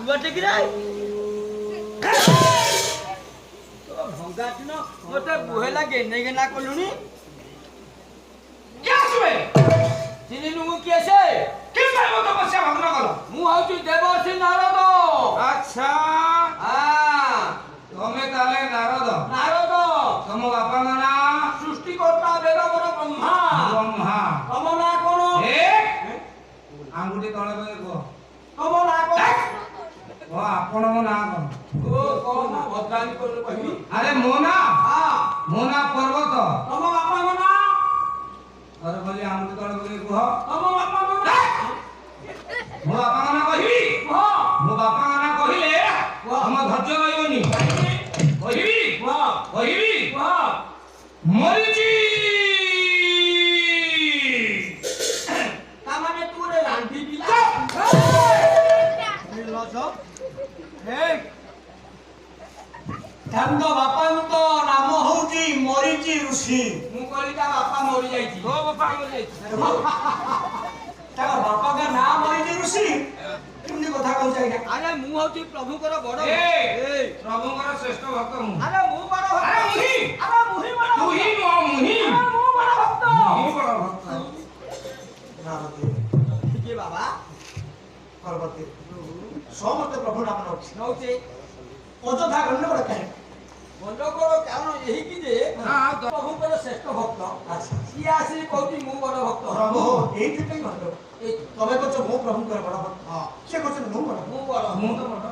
ବାଟେ କି ରେ ତ ଭଙ୍ଗା ଦିନ ମତେ ବୁହେଲା ଗେନେ ଗେନା କଲୁଣି क्या सुबे ଚିନି ନୁମୁ କିଏ ସେ किस बारे में तो बच्चा भगना करो ମୁଁ ହଉଛି ଦେବର୍ଷି ନାରଦ अच्छा ହଁ तुम्हें ताले नारद ନାରଦ तुम बापा ना ସୃଷ୍ଟିକର୍ତ୍ତା ବେଦବର ବ୍ରହ୍ମା ब्रह्मा ତମ ନାଁ କଣ एक आंगुठी तले पे को ତମ ନାଁ କଣ वो आपण मो ना को ଓ କଣ ଭଦ୍ରାମୀ କରୁ କହିବି अरे मोना ହଁ मोना पर्वत ତମ ବାପାଙ୍କ ନାଁ अरे बोली आंगुठी तले पे को ତମ ବାପାଙ୍କ ନାଁ मो बापा ना कहिबी କୁହ मो बापा ना कहिले हम धैर्य रहइबनी कहिबी କୁହ कहिबी କୁହ मरिची ତାମାନେ ତୁ ରେ ରାନ୍ଧି ପିଲା ଲଜ ହେ ତାଙ୍କ ବାପାଙ୍କ ନାମ ହଉଛି ମରିଚି ଋଷି। ମୁଁ କହିଲି ତା ବାପା ମରି ଯାଇଛି तो बापा मर जाई ତାଙ୍କ ବାପାଙ୍କ ନାଁ ମରିଚି ଋଷି କେମିତି କଥା କହୁଛ ଆଜ୍ଞା? ଆରେ ମୁଁ ହଉଛି ପ୍ରଭୁଙ୍କର ବଡ ए ଏ प्रभुଙ୍କର ଶ୍ରେଷ୍ଠ ଭକ୍ତ ମୁଁ ଆରେ ମୁଁ ବଡ ଭକ୍ତ ଆରେ ମୁହି ଆରେ ମୁହି ବଡ ତୁ ହିଁ ମୋ ମୁହି ଆରେ ମୁଁ ବଡ ଭକ୍ତ ମୁଁ ବଡ଼ ଭକ୍ତ ନାରଦୀ କିଏ ବାବା ପର୍ବତୀ ସମସ୍ତେ ପ୍ରଭୁ ନାମ ନଉଛି ନଉଛି ଅଯଥା ଗଣ୍ଡଗୋଳ କାହିଁ? ଗଣ୍ଡଗୋଳ କାରଣ ଏହିକି ଯେ ହଁ, ତ- ପ୍ରଭୁଙ୍କର ଶ୍ରେଷ୍ଠ ଭକ୍ତ ଆଚ୍ଛା ସିଏ ଆସି କହୁଛି ମୁଁ ବଡ ଭକ୍ତ ପ୍ରଭୁ ଏଇଥିପାଇଁ ଗଣ୍ଡଗୋଳ ଏଇ ତମେ କହୁଛ ମୁଁ ପ୍ରଭୁଙ୍କର ବଡ ଭକ୍ତ ହଁ ସେ କହୁଛନ୍ତି ମୁଁ ବଡ ମୁଁ ବଡ ମୁଁ ତ ବଡ଼